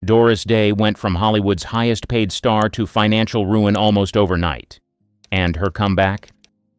Doris Day went from Hollywood's highest-paid star to financial ruin almost overnight. And her comeback?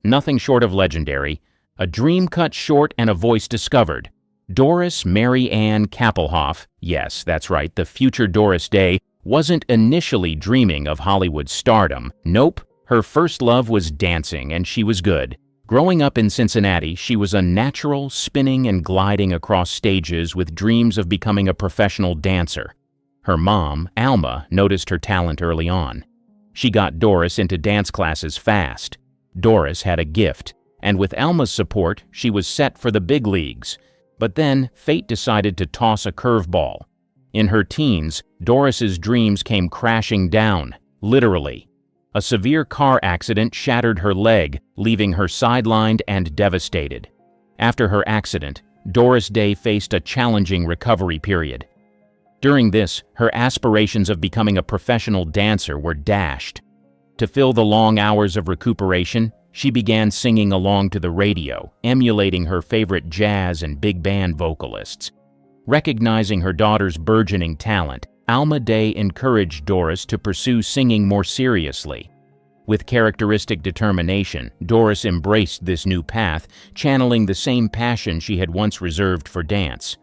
Nothing short of legendary. A dream cut short and a voice discovered. Doris Mary Ann Kappelhoff, yes, that's right, the future Doris Day, wasn't initially dreaming of Hollywood stardom. Nope, her first love was dancing, and she was good. Growing up in Cincinnati, she was a natural, spinning and gliding across stages with dreams of becoming a professional dancer. Her mom, Alma, noticed her talent early on. She got Doris into dance classes fast. Doris had a gift, and with Alma's support, she was set for the big leagues. But then, fate decided to toss a curveball. In her teens, Doris's dreams came crashing down, literally. A severe car accident shattered her leg, leaving her sidelined and devastated. After her accident, Doris Day faced a challenging recovery period. During this, her aspirations of becoming a professional dancer were dashed. To fill the long hours of recuperation, she began singing along to the radio, emulating her favorite jazz and big band vocalists. Recognizing her daughter's burgeoning talent, Alma Day encouraged Doris to pursue singing more seriously. With characteristic determination, Doris embraced this new path, channeling the same passion she had once reserved for dance.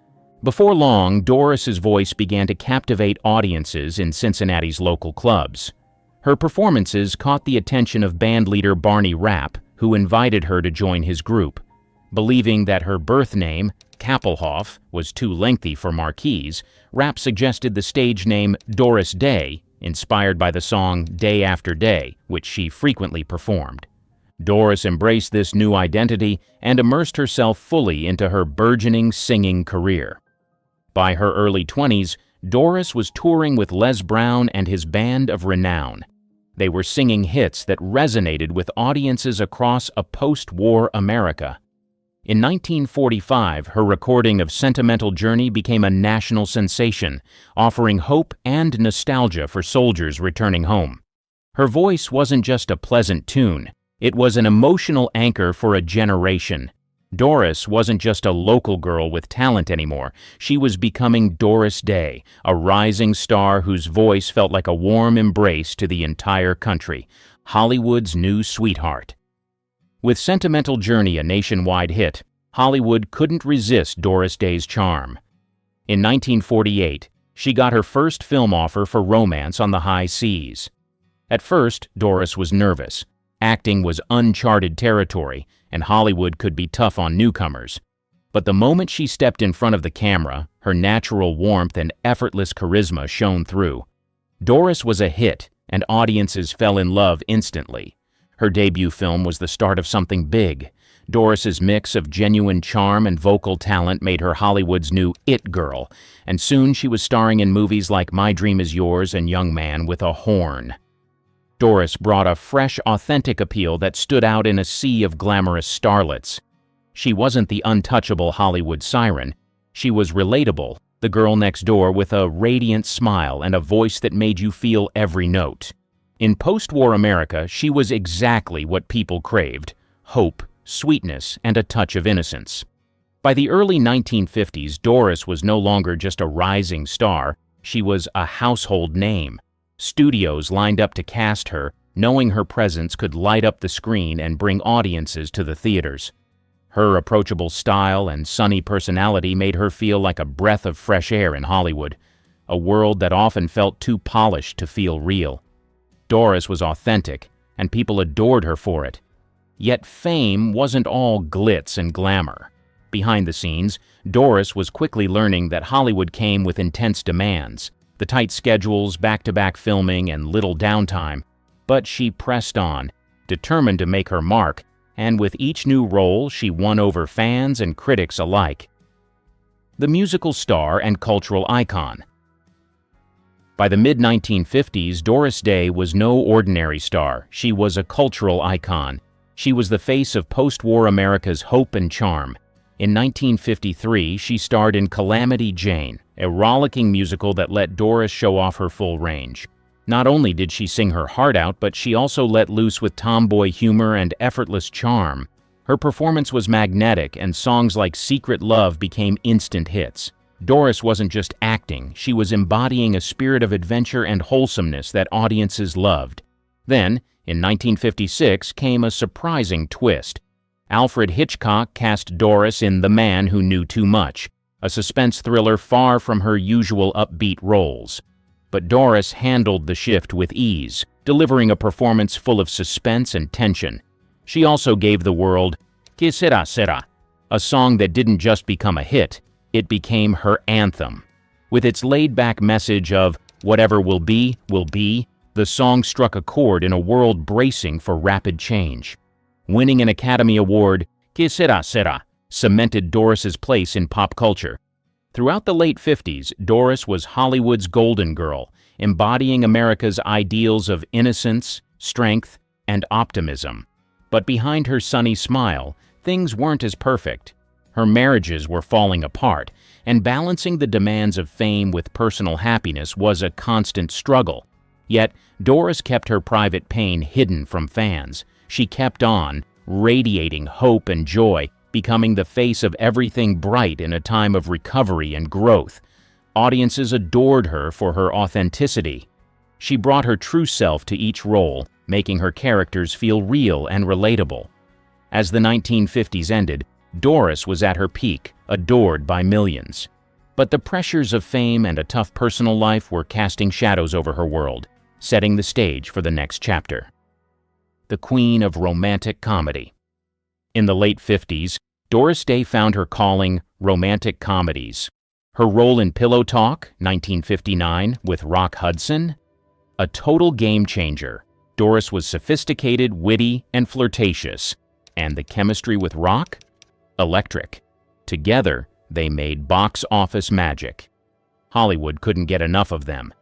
Before long, Doris's voice began to captivate audiences in Cincinnati's local clubs. Her performances caught the attention of bandleader Barney Rapp, who invited her to join his group. Believing that her birth name, Kappelhoff, was too lengthy for marquees, Rapp suggested the stage name Doris Day, inspired by the song Day After Day, which she frequently performed. Doris embraced this new identity and immersed herself fully into her burgeoning singing career. By her early 20s, Doris was touring with Les Brown and his band of renown. They were singing hits that resonated with audiences across a post-war America. In 1945, her recording of Sentimental Journey became a national sensation, offering hope and nostalgia for soldiers returning home. Her voice wasn't just a pleasant tune, it was an emotional anchor for a generation. Doris wasn't just a local girl with talent anymore. She was becoming Doris Day, a rising star whose voice felt like a warm embrace to the entire country, Hollywood's new sweetheart. With Sentimental Journey a nationwide hit, Hollywood couldn't resist Doris Day's charm. In 1948, she got her first film offer for Romance on the High Seas. At first, Doris was nervous. Acting was uncharted territory, and Hollywood could be tough on newcomers. But the moment she stepped in front of the camera, her natural warmth and effortless charisma shone through. Doris was a hit, and audiences fell in love instantly. Her debut film was the start of something big. Doris's mix of genuine charm and vocal talent made her Hollywood's new it girl, and soon she was starring in movies like My Dream Is Yours and Young Man with a Horn. Doris brought a fresh, authentic appeal that stood out in a sea of glamorous starlets. She wasn't the untouchable Hollywood siren. She was relatable, the girl next door with a radiant smile and a voice that made you feel every note. In post-war America, she was exactly what people craved: hope, sweetness, and a touch of innocence. By the early 1950s, Doris was no longer just a rising star, she was a household name. Studios lined up to cast her, knowing her presence could light up the screen and bring audiences to the theaters. Her approachable style and sunny personality made her feel like a breath of fresh air in Hollywood, a world that often felt too polished to feel real. Doris was authentic, and people adored her for it. Yet fame wasn't all glitz and glamour. Behind the scenes, Doris was quickly learning that Hollywood came with intense demands, the tight schedules, back-to-back filming, and little downtime. But she pressed on, determined to make her mark, and with each new role she won over fans and critics alike. The musical star and cultural icon. By the mid-1950s, Doris Day was no ordinary star. She was a cultural icon. She was the face of post-war America's hope and charm. In 1953, she starred in Calamity Jane, a rollicking musical that let Doris show off her full range. Not only did she sing her heart out, but she also let loose with tomboy humor and effortless charm. Her performance was magnetic, and songs like Secret Love became instant hits. Doris wasn't just acting, she was embodying a spirit of adventure and wholesomeness that audiences loved. Then, in 1956, came a surprising twist. Alfred Hitchcock cast Doris in The Man Who Knew Too Much, a suspense thriller far from her usual upbeat roles. But Doris handled the shift with ease, delivering a performance full of suspense and tension. She also gave the world Que Sera Sera, a song that didn't just become a hit, it became her anthem. With its laid-back message of whatever will be, the song struck a chord in a world bracing for rapid change. Winning an Academy Award, Que Sera Sera cemented Doris's place in pop culture. Throughout the late 50s, Doris was Hollywood's golden girl, embodying America's ideals of innocence, strength, and optimism. But behind her sunny smile, things weren't as perfect. Her marriages were falling apart, and balancing the demands of fame with personal happiness was a constant struggle. Yet, Doris kept her private pain hidden from fans. She kept on, radiating hope and joy, becoming the face of everything bright in a time of recovery and growth. Audiences adored her for her authenticity. She brought her true self to each role, making her characters feel real and relatable. As the 1950s ended, Doris was at her peak, adored by millions. But the pressures of fame and a tough personal life were casting shadows over her world, setting the stage for the next chapter. The Queen of Romantic Comedy. In the late 50s, Doris Day found her calling romantic comedies. Her role in Pillow Talk, 1959, with Rock Hudson, a total game changer. Doris was sophisticated, witty, and flirtatious. And the chemistry with Rock? Electric. Together, they made box office magic. Hollywood couldn't get enough of them.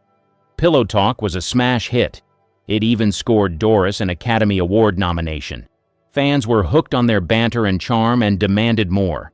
Pillow Talk was a smash hit. It even scored Doris an Academy Award nomination. Fans were hooked on their banter and charm and demanded more.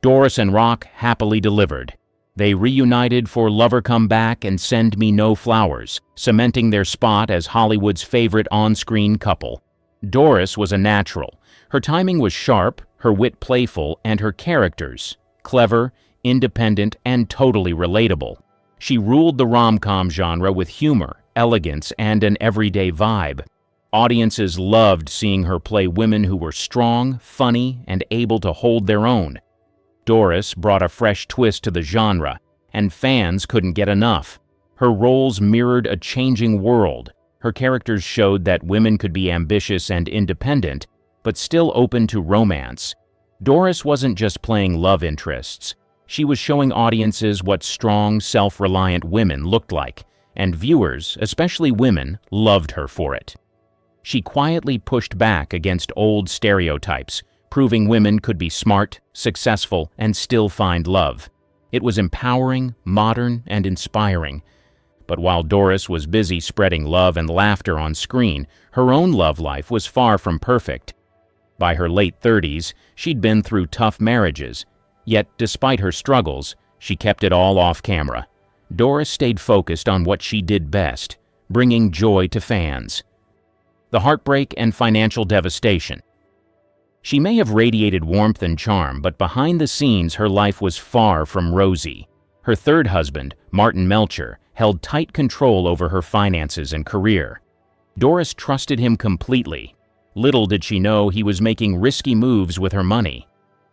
Doris and Rock happily delivered. They reunited for Lover Come Back and Send Me No Flowers, cementing their spot as Hollywood's favorite on-screen couple. Doris was a natural. Her timing was sharp, her wit playful, and her characters clever, independent, and totally relatable. She ruled the rom-com genre with humor, elegance, and an everyday vibe. Audiences loved seeing her play women who were strong, funny, and able to hold their own. Doris brought a fresh twist to the genre, and fans couldn't get enough. Her roles mirrored a changing world. Her characters showed that women could be ambitious and independent, but still open to romance. Doris wasn't just playing love interests. She was showing audiences what strong, self-reliant women looked like, and viewers, especially women, loved her for it. She quietly pushed back against old stereotypes, proving women could be smart, successful, and still find love. It was empowering, modern, and inspiring. But while Doris was busy spreading love and laughter on screen, her own love life was far from perfect. By her late 30s, she'd been through tough marriages. Yet, despite her struggles, she kept it all off camera. Doris stayed focused on what she did best, bringing joy to fans. The heartbreak and financial devastation. She may have radiated warmth and charm, but behind the scenes her life was far from rosy. Her third husband, Martin Melcher, held tight control over her finances and career. Doris trusted him completely. Little did she know he was making risky moves with her money.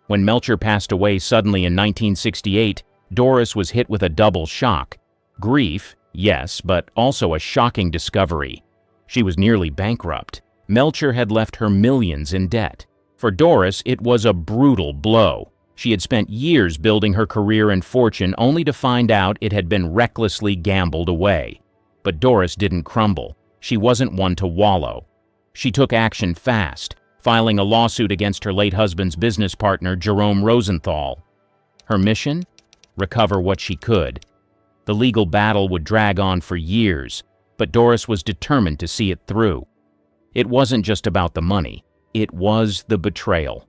When Melcher passed away suddenly in 1968, Doris was hit with a double shock. Grief, yes, but also a shocking discovery. She was nearly bankrupt. Melcher had left her millions in debt. For Doris, it was a brutal blow. She had spent years building her career and fortune only to find out it had been recklessly gambled away. But Doris didn't crumble. She wasn't one to wallow. She took action fast, filing a lawsuit against her late husband's business partner, Jerome Rosenthal. Her mission? Recover what she could. The legal battle would drag on for years, but Doris was determined to see it through. It wasn't just about the money. It was the betrayal.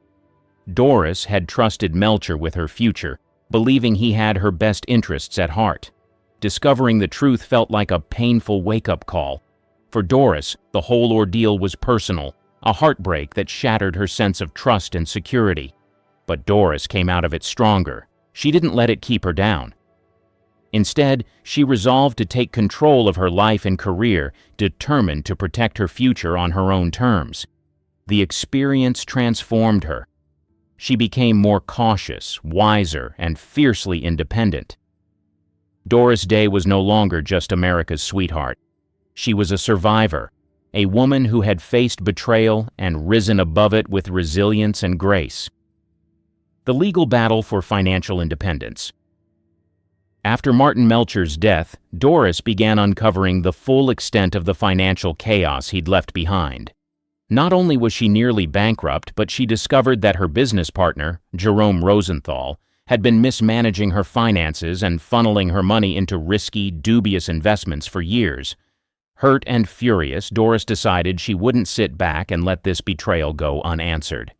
Doris had trusted Melcher with her future, believing he had her best interests at heart. Discovering the truth felt like a painful wake-up call. For Doris, the whole ordeal was personal, a heartbreak that shattered her sense of trust and security. But Doris came out of it stronger. She didn't let it keep her down. Instead, she resolved to take control of her life and career, determined to protect her future on her own terms. The experience transformed her. She became more cautious, wiser, and fiercely independent. Doris Day was no longer just America's sweetheart. She was a survivor, a woman who had faced betrayal and risen above it with resilience and grace. The legal battle for financial independence. After Martin Melcher's death, Doris began uncovering the full extent of the financial chaos he'd left behind. Not only was she nearly bankrupt, but she discovered that her business partner, Jerome Rosenthal, had been mismanaging her finances and funneling her money into risky, dubious investments for years. Hurt and furious, Doris decided she wouldn't sit back and let this betrayal go unanswered.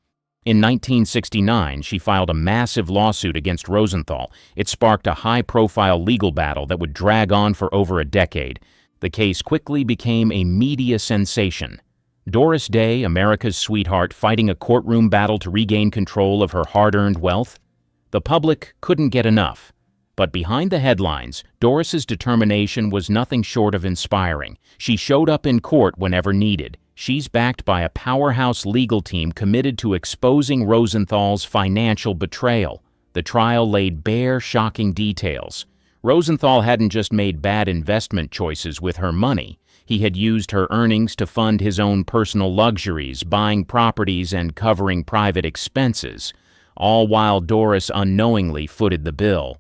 In 1969, she filed a massive lawsuit against Rosenthal. It sparked a high-profile legal battle that would drag on for over a decade. The case quickly became a media sensation. Doris Day, America's sweetheart, fighting a courtroom battle to regain control of her hard-earned wealth? The public couldn't get enough. But behind the headlines, Doris's determination was nothing short of inspiring. She showed up in court whenever needed. She's backed by a powerhouse legal team committed to exposing Rosenthal's financial betrayal. The trial laid bare shocking details. Rosenthal hadn't just made bad investment choices with her money. He had used her earnings to fund his own personal luxuries, buying properties and covering private expenses, all while Doris unknowingly footed the bill.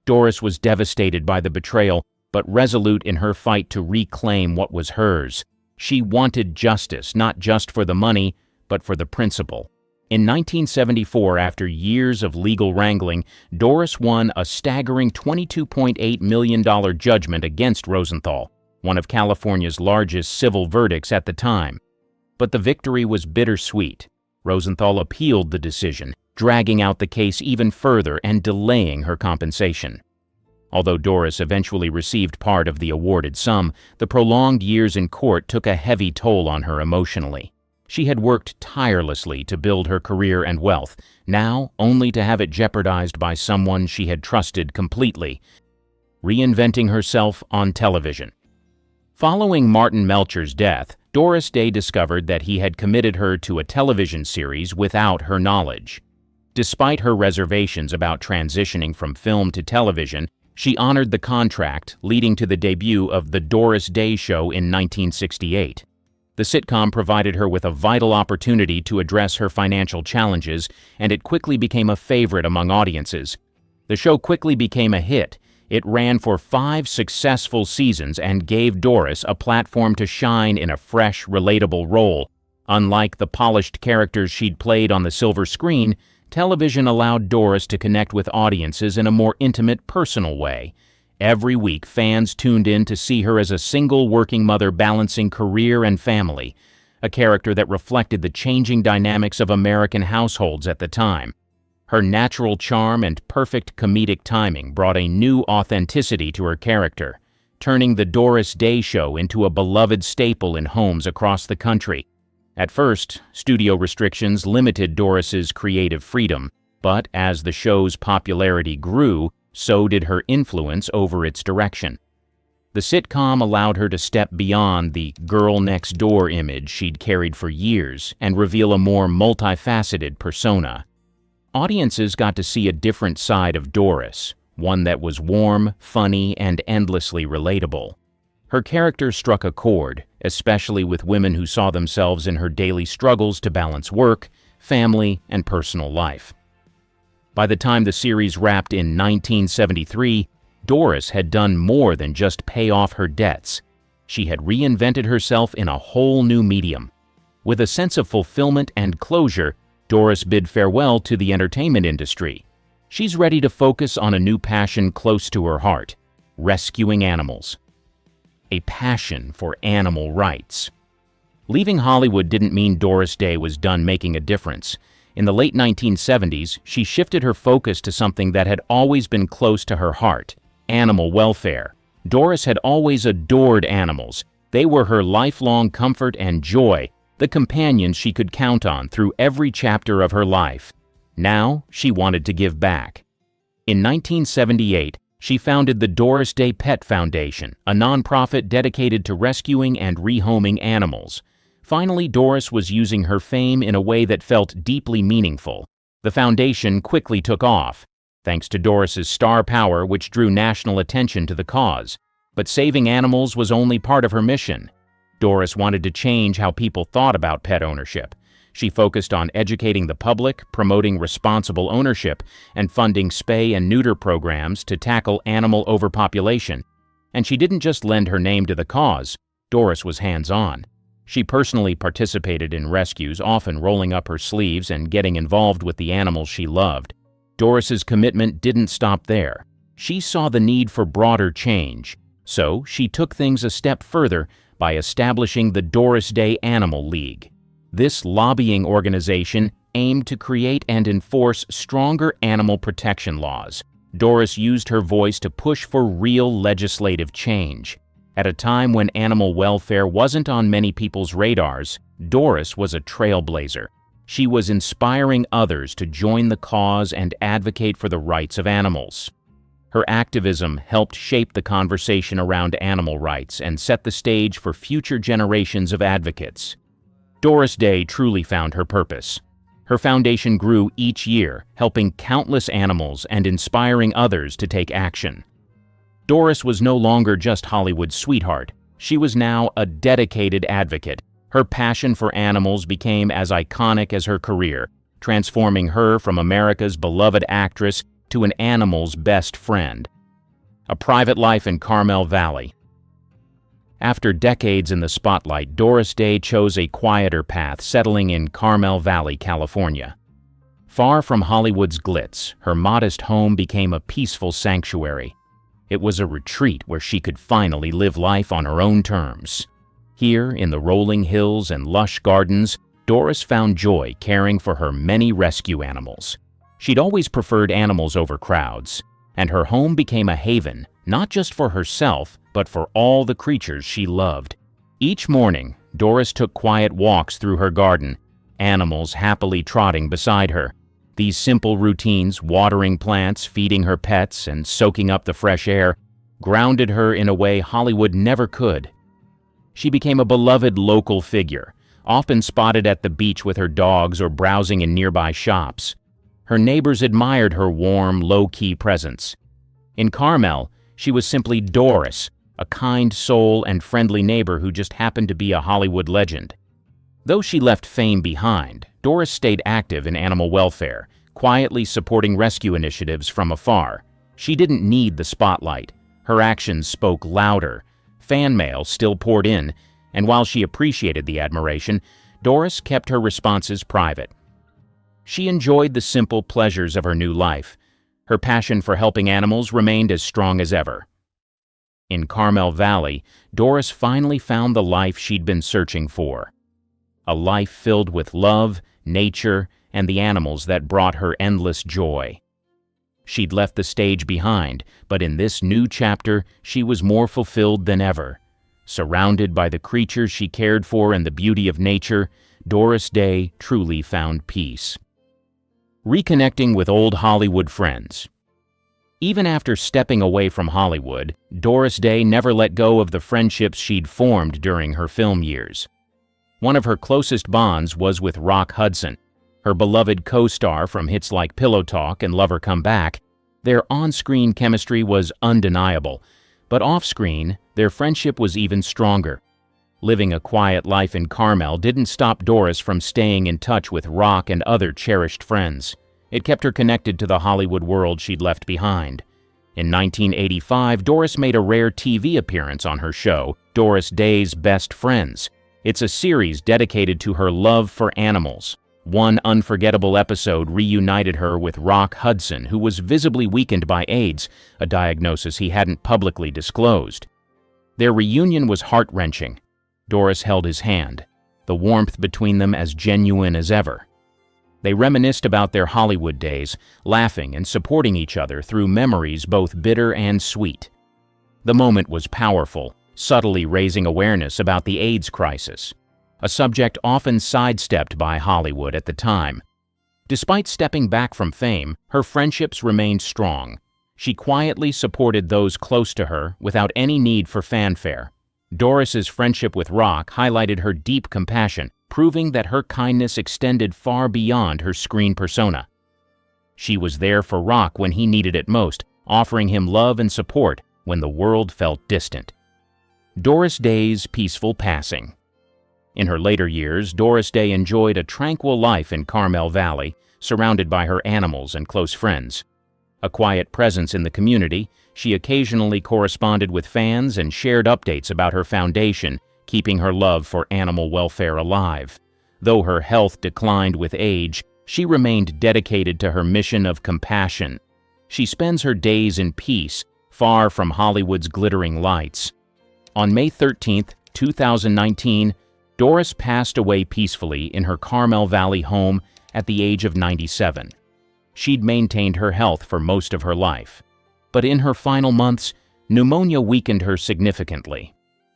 Doris was devastated by the betrayal, but resolute in her fight to reclaim what was hers. She wanted justice, not just for the money, but for the principle. In 1974, after years of legal wrangling, Doris won a staggering $22.8 million judgment against Rosenthal, one of California's largest civil verdicts at the time. But the victory was bittersweet. Rosenthal appealed the decision, dragging out the case even further and delaying her compensation. Although Doris eventually received part of the awarded sum, the prolonged years in court took a heavy toll on her emotionally. She had worked tirelessly to build her career and wealth, now only to have it jeopardized by someone she had trusted completely, reinventing herself on television. Following Martin Melcher's death, Doris Day discovered that he had committed her to a television series without her knowledge. Despite her reservations about transitioning from film to television, she honored the contract, leading to the debut of The Doris Day Show in 1968. The sitcom provided her with a vital opportunity to address her financial challenges, and it quickly became a favorite among audiences. The show quickly became a hit. It ran for 5 successful seasons and gave Doris a platform to shine in a fresh, relatable role. Unlike the polished characters she'd played on the silver screen, television allowed Doris to connect with audiences in a more intimate, personal way. Every week, fans tuned in to see her as a single working mother balancing career and family, a character that reflected the changing dynamics of American households at the time. Her natural charm and perfect comedic timing brought a new authenticity to her character, turning The Doris Day Show into a beloved staple in homes across the country. At first, studio restrictions limited Doris's creative freedom, but as the show's popularity grew, so did her influence over its direction. The sitcom allowed her to step beyond the girl-next-door image she'd carried for years and reveal a more multifaceted persona. Audiences got to see a different side of Doris, one that was warm, funny, and endlessly relatable. Her character struck a chord, especially with women who saw themselves in her daily struggles to balance work, family, and personal life. By the time the series wrapped in 1973, Doris had done more than just pay off her debts. She had reinvented herself in a whole new medium. With a sense of fulfillment and closure, Doris bid farewell to the entertainment industry. She's ready to focus on a new passion close to her heart: rescuing animals. A passion for animal rights. Leaving Hollywood didn't mean Doris Day was done making a difference. In the late 1970s, she shifted her focus to something that had always been close to her heart: animal welfare. Doris had always adored animals. They were her lifelong comfort and joy, the companions she could count on through every chapter of her life. Now, she wanted to give back. In 1978, She founded the Doris Day Pet Foundation, a nonprofit dedicated to rescuing and rehoming animals. Finally, Doris was using her fame in a way that felt deeply meaningful. The foundation quickly took off, thanks to Doris's star power, which drew national attention to the cause. But saving animals was only part of her mission. Doris wanted to change how people thought about pet ownership. She focused on educating the public, promoting responsible ownership, and funding spay and neuter programs to tackle animal overpopulation. And she didn't just lend her name to the cause. Doris was hands-on. She personally participated in rescues, often rolling up her sleeves and getting involved with the animals she loved. Doris's commitment didn't stop there. She saw the need for broader change. So she took things a step further by establishing the Doris Day Animal League. This lobbying organization aimed to create and enforce stronger animal protection laws. Doris used her voice to push for real legislative change. At a time when animal welfare wasn't on many people's radars, Doris was a trailblazer. She was inspiring others to join the cause and advocate for the rights of animals. Her activism helped shape the conversation around animal rights and set the stage for future generations of advocates. Doris Day truly found her purpose. Her foundation grew each year, helping countless animals and inspiring others to take action. Doris was no longer just Hollywood's sweetheart. She was now a dedicated advocate. Her passion for animals became as iconic as her career, transforming her from America's beloved actress to an animal's best friend. A private life in Carmel Valley. After decades in the spotlight, Doris Day chose a quieter path, settling in Carmel Valley, California. Far from Hollywood's glitz, her modest home became a peaceful sanctuary. It was a retreat where she could finally live life on her own terms. Here, in the rolling hills and lush gardens, Doris found joy caring for her many rescue animals. She'd always preferred animals over crowds, and her home became a haven, not just for herself, but for all the creatures she loved. Each morning, Doris took quiet walks through her garden, animals happily trotting beside her. These simple routines, watering plants, feeding her pets, and soaking up the fresh air, grounded her in a way Hollywood never could. She became a beloved local figure, often spotted at the beach with her dogs or browsing in nearby shops. Her neighbors admired her warm, low-key presence. In Carmel, she was simply Doris, a kind soul and friendly neighbor who just happened to be a Hollywood legend. Though she left fame behind, Doris stayed active in animal welfare, quietly supporting rescue initiatives from afar. She didn't need the spotlight. Her actions spoke louder. Fan mail still poured in, and while she appreciated the admiration, Doris kept her responses private. She enjoyed the simple pleasures of her new life. Her passion for helping animals remained as strong as ever. In Carmel Valley, Doris finally found the life she'd been searching for. A life filled with love, nature, and the animals that brought her endless joy. She'd left the stage behind, but in this new chapter, she was more fulfilled than ever. Surrounded by the creatures she cared for and the beauty of nature, Doris Day truly found peace. Reconnecting with old Hollywood friends. Even after stepping away from Hollywood, Doris Day never let go of the friendships she'd formed during her film years. One of her closest bonds was with Rock Hudson, her beloved co-star from hits like Pillow Talk and Lover Come Back. Their on-screen chemistry was undeniable, but off-screen, their friendship was even stronger. Living a quiet life in Carmel didn't stop Doris from staying in touch with Rock and other cherished friends. It kept her connected to the Hollywood world she'd left behind. In 1985, Doris made a rare TV appearance on her show, Doris Day's Best Friends. It's a series dedicated to her love for animals. One unforgettable episode reunited her with Rock Hudson, who was visibly weakened by AIDS, a diagnosis he hadn't publicly disclosed. Their reunion was heart-wrenching. Doris held his hand, the warmth between them as genuine as ever. They reminisced about their Hollywood days, laughing and supporting each other through memories both bitter and sweet. The moment was powerful, subtly raising awareness about the AIDS crisis, a subject often sidestepped by Hollywood at the time. Despite stepping back from fame, her friendships remained strong. She quietly supported those close to her without any need for fanfare. Doris's friendship with Rock highlighted her deep compassion, proving that her kindness extended far beyond her screen persona. She was there for Rock when he needed it most, offering him love and support when the world felt distant. Doris Day's peaceful passing. In her later years, Doris Day enjoyed a tranquil life in Carmel Valley, surrounded by her animals and close friends. A quiet presence in the community, she occasionally corresponded with fans and shared updates about her foundation, keeping her love for animal welfare alive. Though her health declined with age, she remained dedicated to her mission of compassion. She spends her days in peace, far from Hollywood's glittering lights. On May 13, 2019, Doris passed away peacefully in her Carmel Valley home at the age of 97. She'd maintained her health for most of her life, but in her final months, pneumonia weakened her significantly.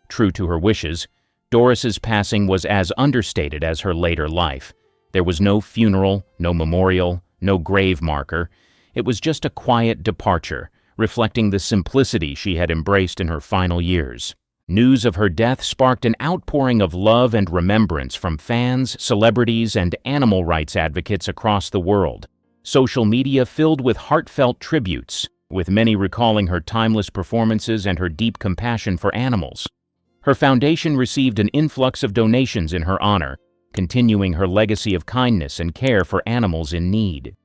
True to her wishes, Doris's passing was as understated as her later life. There was no funeral, no memorial, no grave marker. It was just a quiet departure, reflecting the simplicity she had embraced in her final years. News of her death sparked an outpouring of love and remembrance from fans, celebrities, and animal rights advocates across the world. Social media filled with heartfelt tributes, with many recalling her timeless performances and her deep compassion for animals. Her foundation received an influx of donations in her honor, continuing her legacy of kindness and care for animals in need.